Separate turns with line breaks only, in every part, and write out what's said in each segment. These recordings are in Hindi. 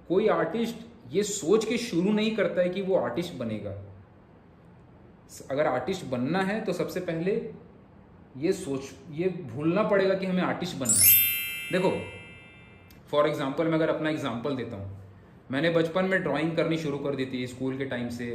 कोई आर्टिस्ट ये सोच के शुरू नहीं करता है कि वो आर्टिस्ट बनेगा। अगर आर्टिस्ट बनना है तो सबसे पहले ये भूलना पड़ेगा कि हमें आर्टिस्ट बनना है। देखो फॉर एग्जांपल मैं अगर अपना एग्जांपल देता हूँ, मैंने बचपन में ड्राइंग करनी शुरू कर दी थी। स्कूल के टाइम से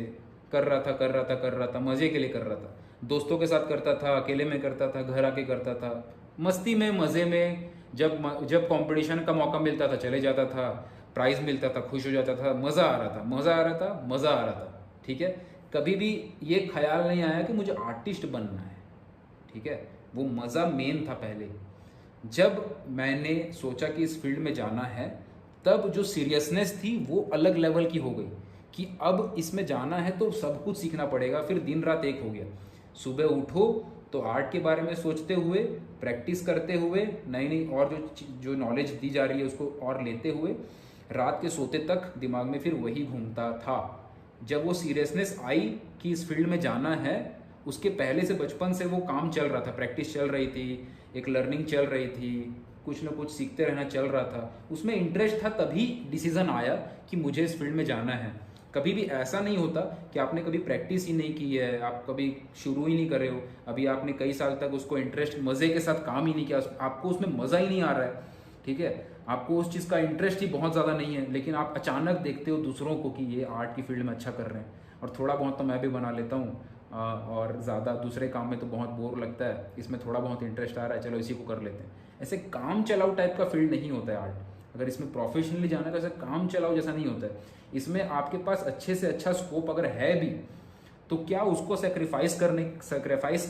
कर रहा था, मज़े के लिए कर रहा था। दोस्तों के साथ करता था, अकेले में करता था, घर आके करता था, मस्ती में, मज़े में। जब कंपटीशन का मौका मिलता था चले जाता था, प्राइज़ मिलता था खुश हो जाता था, मज़ा आ रहा था। ठीक है, कभी भी ये ख्याल नहीं आया कि मुझे आर्टिस्ट बनना है। ठीक है, वो मज़ा मेन था पहले। जब मैंने सोचा कि इस फील्ड में जाना है, तब जो सीरियसनेस थी वो अलग लेवल की हो गई कि अब इसमें जाना है तो सब कुछ सीखना पड़ेगा। फिर दिन रात एक हो गया। सुबह उठो तो आर्ट के बारे में सोचते हुए, प्रैक्टिस करते हुए, नई नई और जो नॉलेज दी जा रही है उसको और लेते हुए, रात के सोते तक दिमाग में फिर वही घूमता था। जब वो सीरियसनेस आई कि इस फील्ड में जाना है, उसके पहले से बचपन से वो काम चल रहा था, प्रैक्टिस चल रही थी, एक लर्निंग चल रही थी, कुछ ना कुछ सीखते रहना चल रहा था, उसमें इंटरेस्ट था। तभी डिसीजन आया कि मुझे इस फील्ड में जाना है। कभी भी ऐसा नहीं होता कि आपने कभी प्रैक्टिस ही नहीं की है, आप कभी शुरू ही नहीं कर रहे हो, अभी आपने कई साल तक उसको इंटरेस्ट मज़े के साथ काम ही नहीं किया, आपको उसमें मज़ा ही नहीं आ रहा है। ठीक है, आपको उस चीज़ का इंटरेस्ट ही बहुत ज़्यादा नहीं है, लेकिन आप अचानक देखते हो दूसरों को कि ये आर्ट की फील्ड में अच्छा कर रहे हैं, और थोड़ा बहुत तो मैं भी बना लेता हूँ, और ज़्यादा दूसरे काम में तो बहुत बोर लगता है, इसमें थोड़ा बहुत इंटरेस्ट आ रहा है, चलो इसी को कर लेते हैं। ऐसे काम चलाओ टाइप का फील्ड नहीं होता है आर्ट। अगर इसमें प्रोफेशनली जाना है तो ऐसा काम चलाओ जैसा नहीं होता है। इसमें आपके पास अच्छे से अच्छा स्कोप अगर है भी, तो क्या उसको सेक्रीफाइस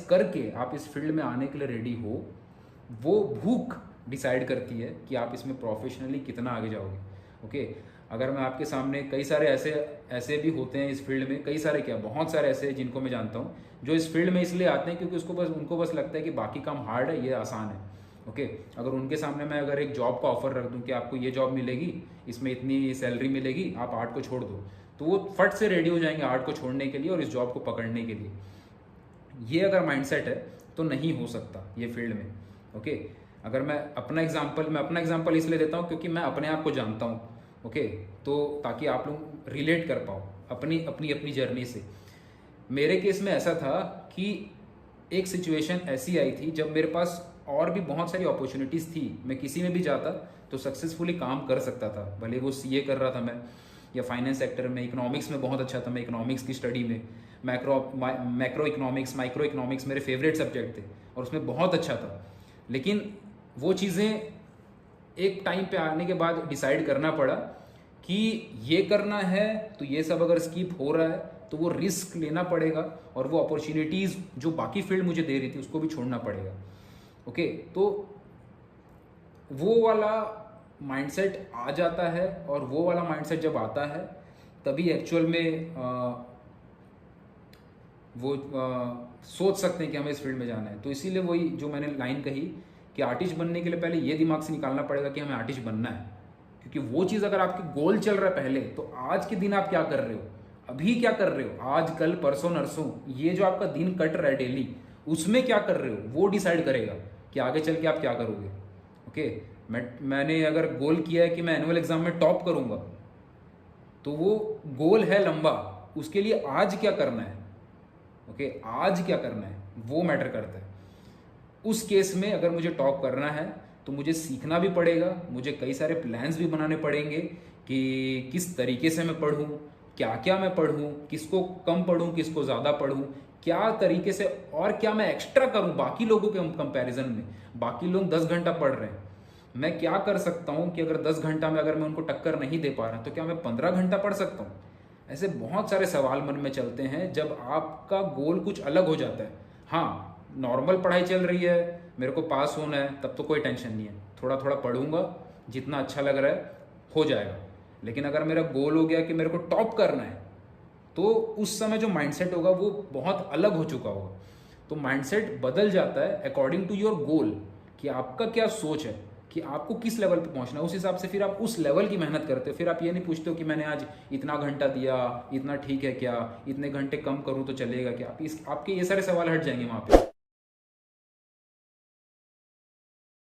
करके आप इस फील्ड में आने के लिए रेडी हो, वो भूख डिसाइड करती है कि आप इसमें प्रोफेशनली कितना आगे जाओगे। ओके, अगर मैं आपके सामने कई सारे ऐसे भी होते हैं इस फील्ड में, कई सारे क्या बहुत सारे ऐसे जिनको मैं जानता हूँ जो इस फील्ड में इसलिए आते हैं क्योंकि उनको बस लगता है कि बाकी काम हार्ड है, ये आसान है। ओके, अगर उनके सामने मैं अगर एक जॉब का ऑफर रख दूं कि आपको ये जॉब मिलेगी, इसमें इतनी सैलरी मिलेगी, आप आर्ट को छोड़ दो, तो वो फट से रेडी हो जाएंगे आर्ट को छोड़ने के लिए और इस जॉब को पकड़ने के लिए। ये अगर माइंडसेट है तो नहीं हो सकता ये फील्ड में। ओके, अगर मैं अपना एग्जांपल इसलिए देता हूँ क्योंकि मैं अपने आप को जानता हूँ। ओके, तो ताकि आप लोग रिलेट कर पाओ अपनी जर्नी से। मेरे केस में ऐसा था कि एक सिचुएशन ऐसी आई थी जब मेरे पास और भी बहुत सारी अपॉर्चुनिटीज़ थी, मैं किसी में भी जाता तो सक्सेसफुली काम कर सकता था। भले वो सीए कर रहा था मैं, या फाइनेंस सेक्टर में, इकोनॉमिक्स में बहुत अच्छा था मैं, इकोनॉमिक्स की स्टडी में, मैक्रो इकोनॉमिक्स, माइक्रो इकोनॉमिक्स मेरे फेवरेट सब्जेक्ट थे और उसमें बहुत अच्छा था। लेकिन वो चीज़ें एक टाइम पे आने के बाद डिसाइड करना पड़ा कि ये करना है, तो ये सब अगर स्किप हो रहा है तो वो रिस्क लेना पड़ेगा, और वो अपॉर्चुनिटीज़ जो बाकी फील्ड मुझे दे रही थी उसको भी छोड़ना पड़ेगा। ओके, तो वो वाला माइंडसेट आ जाता है, और वो वाला माइंडसेट जब आता है तभी एक्चुअल में सोच सकते हैं कि हमें इस फील्ड में जाना है। तो इसीलिए वही जो मैंने लाइन कही कि आर्टिस्ट बनने के लिए पहले ये दिमाग से निकालना पड़ेगा कि हमें आर्टिस्ट बनना है। क्योंकि वो चीज़ अगर आपके गोल चल रहा है पहले, तो आज के दिन आप क्या कर रहे हो, अभी क्या कर रहे हो, आज कल परसों नरसों, ये जो आपका दिन कट रहा है डेली, उसमें क्या कर रहे हो, वो डिसाइड करेगा कि आगे चल के आप क्या करोगे। ओके, मैंने अगर गोल किया है कि मैं एनुअल एग्जाम में टॉप करूंगा, तो वो गोल है लंबा, उसके लिए आज क्या करना है। ओके, आज क्या करना है वो मैटर करता है। उस केस में अगर मुझे टॉप करना है तो मुझे सीखना भी पड़ेगा, मुझे कई सारे प्लान्स भी बनाने पड़ेंगे कि किस तरीके से मैं पढ़ूं, क्या क्या मैं पढ़ूं, किसको कम पढ़ूं, किसको ज़्यादा पढ़ूं, क्या तरीके से, और क्या मैं एक्स्ट्रा करूं बाकी लोगों के कंपैरिजन में। बाकी लोग 10 घंटा पढ़ रहे हैं, मैं क्या कर सकता हूं कि अगर 10 घंटा में अगर मैं उनको टक्कर नहीं दे पा रहा तो क्या मैं 15 घंटा पढ़ सकता हूं। ऐसे बहुत सारे सवाल मन में चलते हैं जब आपका गोल कुछ अलग हो जाता है। हाँ, नॉर्मल पढ़ाई चल रही है, मेरे को पास होना है, तब तो कोई टेंशन नहीं है, थोड़ा थोड़ा पढ़ूंगा, जितना अच्छा लग रहा है हो जाएगा। लेकिन अगर मेरा गोल हो गया कि मेरे को टॉप करना है, तो उस समय जो माइंडसेट होगा वो बहुत अलग हो चुका होगा। तो माइंडसेट बदल जाता है अकॉर्डिंग टू योर गोल, कि आपका क्या सोच है, कि आपको किस लेवल पे पहुंचना है। उस हिसाब से फिर आप उस लेवल की मेहनत करते हो। फिर आप ये नहीं पूछते हो कि मैंने आज इतना घंटा दिया, इतना ठीक है क्या, इतने घंटे कम करूं तो चलेगा क्या। आपके ये सारे सवाल हट जाएंगे वहां पे।